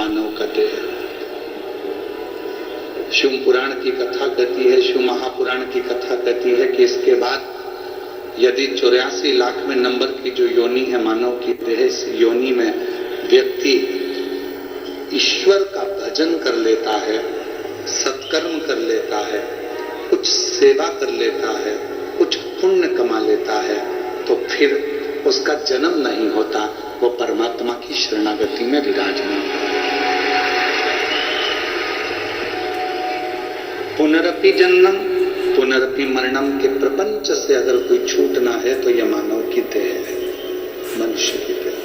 मानव का देह। शिव पुराण की कथा कहती है, शिव महापुराण की कथा कहती है कि इसके बाद यदि 84 लाख में नंबर की जो योनि है मानव की देह, इस योनि में व्यक्ति ईश्वर का भजन कर लेता है, सत्कर्म कर लेता है, कुछ सेवा कर लेता है, कुछ पुण्य कमा लेता है, तो फिर उसका जन्म नहीं होता, वो परमात्मा की शरणागति में विराजमान है। पुनरपि जन्म पुनरपि मरणम के प्रपंच से अगर कोई छूटना है तो यह मानव की देह है, मनुष्य की देह,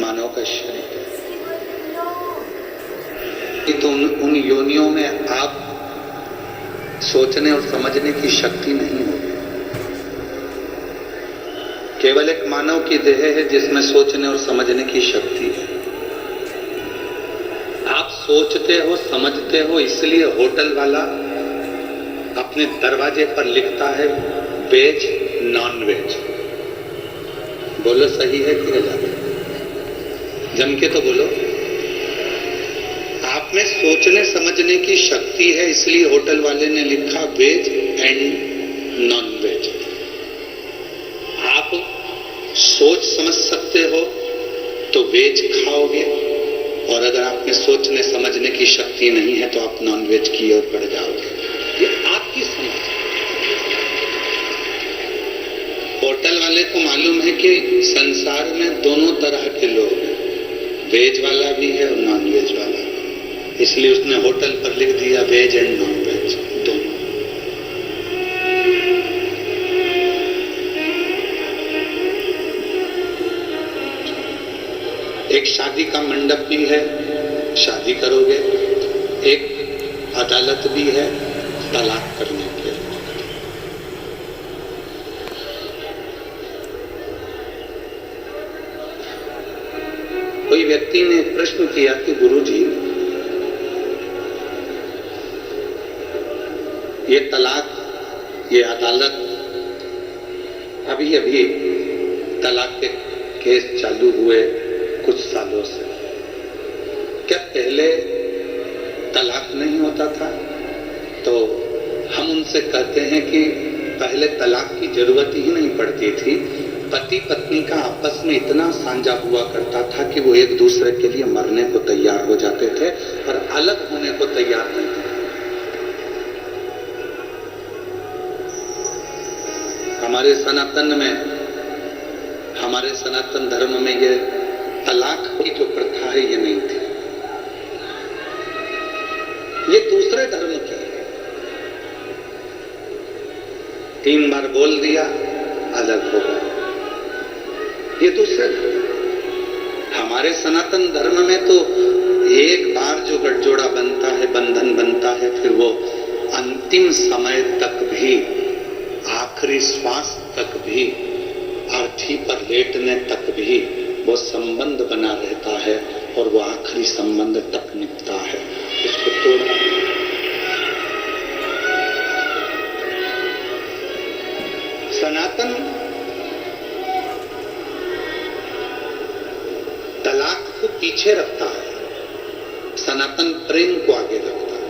मानव का शरीर है। तो उन योनियों में आप सोचने और समझने की शक्ति नहीं होगी। केवल एक मानव की देह है जिसमें सोचने और समझने की शक्ति है। आप सोचते हो, समझते हो, इसलिए होटल वाला अपने दरवाजे पर लिखता है वेज नॉन वेज। बोलो सही है कि गलत? जम के तो बोलो। आप में सोचने समझने की शक्ति है, इसलिए होटल वाले ने लिखा वेज एंड नॉन वेज। आप सोच समझ सकते हो तो वेज खाओगे, और अगर आप में सोचने समझने की शक्ति नहीं है तो आप नॉन वेज की ओर बढ़ जाओगे। ये आपकी समझ। होटल वाले को मालूम है कि संसार में दोनों तरह के लोग हैं, वेज वाला भी है और नॉन वेज वाला, इसलिए उसने होटल पर लिख दिया वेज एंड नॉन वेज दोनों। एक शादी का मंडप भी है, शादी करोगे, एक अदालत भी है तलाक करने के। कोई व्यक्ति ने प्रश्न किया कि गुरुजी, ये तलाक, ये अदालत, अभी अभी तलाक के केस चालू हुए कुछ सालों से, क्या पहले तलाक नहीं होता था? तो हम उनसे कहते हैं कि पहले तलाक की जरूरत ही नहीं पड़ती थी। पति पत्नी का आपस में इतना साझा हुआ करता था कि वो एक दूसरे के लिए मरने को तैयार हो जाते थे और अलग होने को तैयार नहीं थे। हमारे सनातन धर्म में ये तलाक की जो प्रथा है ये नहीं थी, ये दूसरे धर्म की है। 3 बार बोल दिया अलग हो गया, ये दूसरे धर्म। हमारे सनातन धर्म में तो एक बार जो गठजोड़ा बनता है, बंधन बनता है, फिर वो अंतिम समय तक भी, आखिरी श्वास तक भी, अर्थी पर लेटने तक भी वो संबंध बना रहता है और वो आखिरी संबंध तक निभता है, उसको तोड़ा। सनातन तलाक को पीछे रखता है, सनातन प्रेम को आगे रखता है,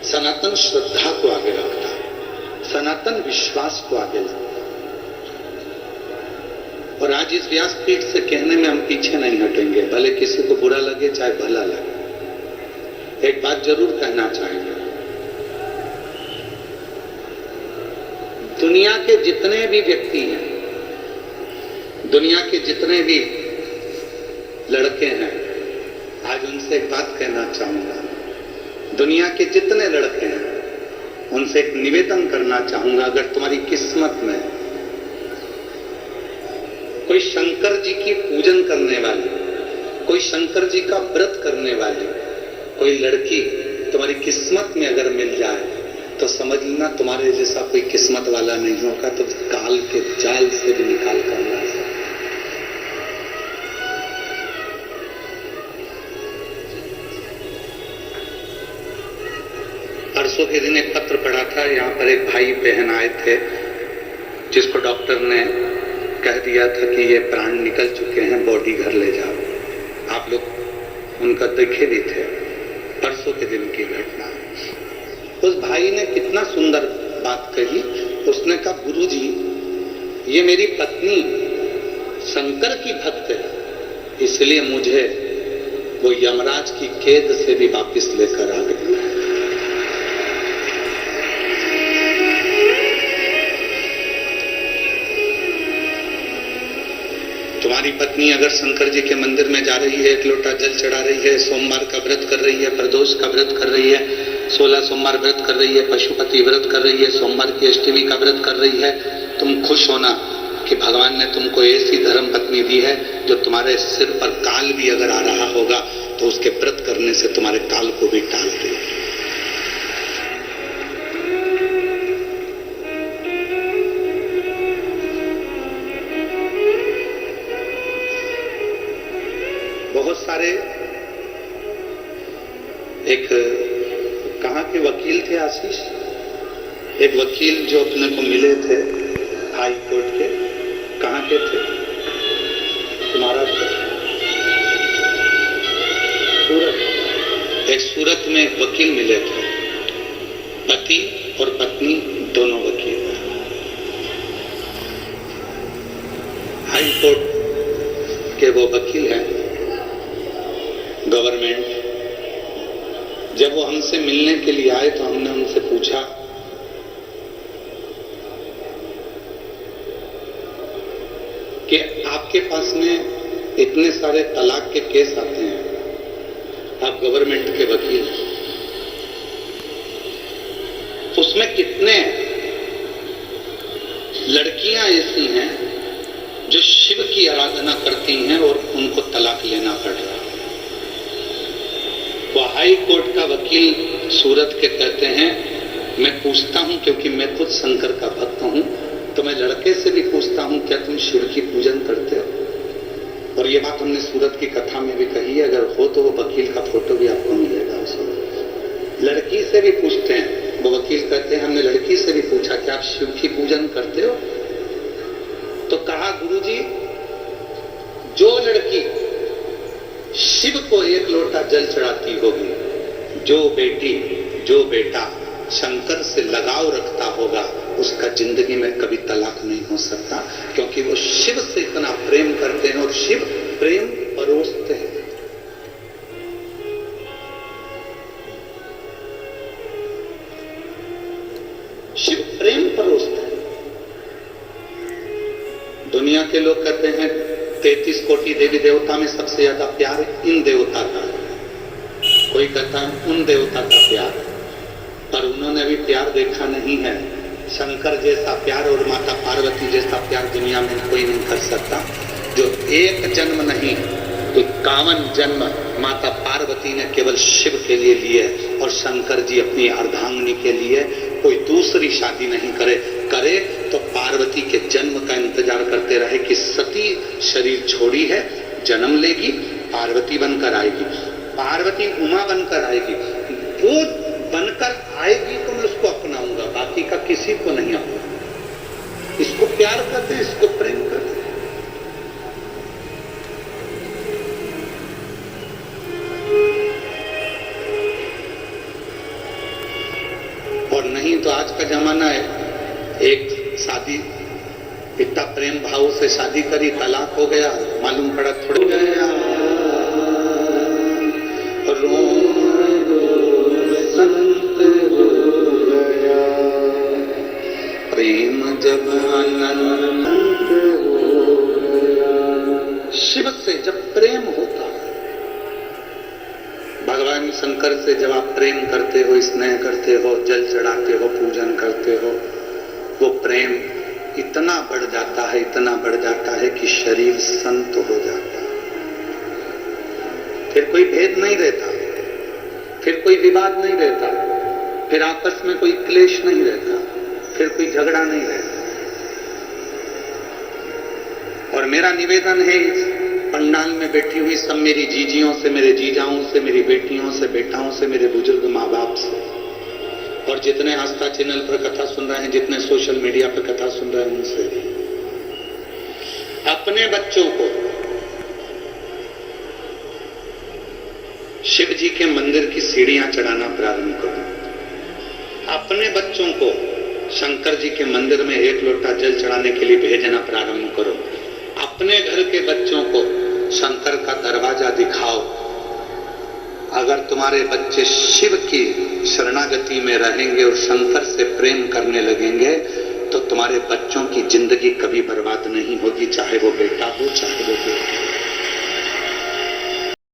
सनातन श्रद्धा को आगे रखता है, सनातन विश्वास को आगे रखता है। और आज इस व्यासपीठ से कहने में हम पीछे नहीं हटेंगे, भले किसी को बुरा लगे चाहे भला लगे। एक बात जरूर कहना चाहेंगे, दुनिया के जितने भी व्यक्ति हैं, दुनिया के जितने भी लड़के हैं, आज उनसे एक बात कहना चाहूंगा। दुनिया के जितने लड़के हैं उनसे एक निवेदन करना चाहूंगा, अगर तुम्हारी किस्मत में कोई शंकर जी की पूजन करने वाली, कोई शंकर जी का व्रत करने वाली कोई लड़की तुम्हारी किस्मत में अगर मिल जाए तो समझ लेना तुम्हारे जैसा कोई किस्मत वाला नहीं होगा, तो काल के जाल से भी निकाल कर ला सकते। परसों के दिन एक पत्र पढ़ा था, यहाँ पर एक भाई बहन आए थे जिसको डॉक्टर ने कह दिया था कि ये प्राण निकल चुके हैं, बॉडी घर ले जाओ। आप लोग उनका देखे भी थे, परसों के दिन की घटना। उस भाई ने कितना सुंदर बात कही। उसने कहा, गुरुजी, ये मेरी पत्नी शंकर की भक्त है, इसलिए मुझे वो यमराज की कैद से भी वापस लेकर आ गई। तुम्हारी पत्नी अगर शंकर जी के मंदिर में जा रही है, एक लोटा जल चढ़ा रही है, सोमवार का व्रत कर रही है, प्रदोष का व्रत कर रही है, 16 सोमवार व्रत कर रही है, पशुपति व्रत कर रही है, सोमवार की अष्टमी का व्रत कर रही है, तुम खुश होना कि भगवान ने तुमको ऐसी धर्म पत्नी दी है जो तुम्हारे सिर पर काल भी अगर आ रहा होगा तो उसके व्रत करने से तुम्हारे काल को भी टाल देगी। बहुत सारे एक कहाँ के वकील थे आशीष, एक वकील जो अपने को मिले थे हाई कोर्ट के, कहाँ के थे? महाराष्ट्र, सूरत। एक सूरत में एक वकील मिले थे, पति और पत्नी दोनों वकील। हाई कोर्ट के वो वकील हैं, गवर्नमेंट। जब वो हमसे मिलने के लिए आए तो हमने उनसे पूछा कि आपके पास में इतने सारे तलाक के केस आते हैं, आप गवर्नमेंट के वकील हैं, उसमें कितने लड़कियां ऐसी हैं जो शिव की आराधना करती हैं और उनको तलाक लेना पड़ रहा है? वो हाई कोर्ट का वकील सूरत के कहते हैं, मैं पूछता हूं क्योंकि मैं खुद शंकर का भक्त हूं, तो मैं लड़के से भी पूछता हूं, क्या तुम शिव की पूजन करते हो? और ये बात हमने सूरत की कथा में भी कही है, अगर हो तो वो वकील का फोटो भी आपको मिलेगा उसमें। लड़की से भी पूछते हैं, वो वकील कहते हैं हमने लड़की से भी पूछा कि आप शिव की पूजन करते हो? तो कहा, गुरुजी, जो लड़की शिव को एक लोटा जल चढ़ाती होगी, जो बेटी जो बेटा शंकर से लगाव रखता होगा, उसका जिंदगी में कभी तलाक नहीं हो सकता, क्योंकि वो शिव से इतना प्रेम करते हैं और शिव प्रेम परोसते हैं। शिव प्रेम परोसते हैं। दुनिया के लोग कहते हैं 33 कोटि देवी देवता में सबसे ज्यादा प्यार इन देवता का है, कोई कहता है उन देवता का प्यार, पर उन्होंने भी प्यार देखा नहीं है। शंकर जैसा प्यार और माता पार्वती जैसा प्यार दुनिया में कोई नहीं कर सकता। जो एक जन्म नहीं 51 जन्म माता पार्वती ने केवल शिव के लिए लिए और शंकर जी अपनी अर्धांगिनी के लिए। कोई दूसरी शादी नहीं करे तो पार्वती के जन्म का इंतजार करते रहे कि सती शरीर छोड़ी है, जन्म लेगी, पार्वती बनकर आएगी, पार्वती उमा बनकर आएगी, वो बनकर आएगी तो मैं उसको अपनाऊंगा, बाकी का किसी को नहीं अपनाऊंगा। इसको प्यार करते हैं, इसको प्रेम करते हैं। और नहीं तो आज का जमाना है, एक शादी इतना प्रेम भाव से शादी करी, तलाक हो गया, मालूम पड़ा थोड़ा गया प्रेम जब अनंत हो गया। शिव से जब प्रेम होता है, भगवान शंकर से जब आप प्रेम करते हो, स्नेह करते हो, जल चढ़ाते हो, पूजन करते हो, वो प्रेम इतना बढ़ जाता है, इतना बढ़ जाता है कि शरीर संत हो जाता है। फिर कोई भेद नहीं रहता, फिर कोई विवाद नहीं रहता, फिर आपस में कोई क्लेश नहीं रहता, फिर कोई झगड़ा नहीं रहता। और मेरा निवेदन है इस पंडाल में बैठी हुई सब मेरी जीजियों से, मेरे जीजाओं से, मेरी बेटियों से, बेटाओं से, मेरे बुजुर्ग माँ बाप से, और जितने आस्था चैनल पर कथा सुन रहे हैं, जितने सोशल मीडिया पर कथा सुन रहे हैं, उनसे अपने बच्चों को शिव जी के मंदिर की सीढ़ियां चढ़ाना प्रारंभ करो। अपने बच्चों को शंकर जी के मंदिर में 1 लोटा जल चढ़ाने के लिए भेजना प्रारंभ करो। अपने घर के बच्चों को शंकर का दरवाजा दिखाओ। अगर तुम्हारे बच्चे शिव की शरणागति में रहेंगे और शंकर से प्रेम करने लगेंगे तो तुम्हारे बच्चों की जिंदगी कभी बर्बाद नहीं होगी, चाहे वो बेटा हो चाहे वो बेटी।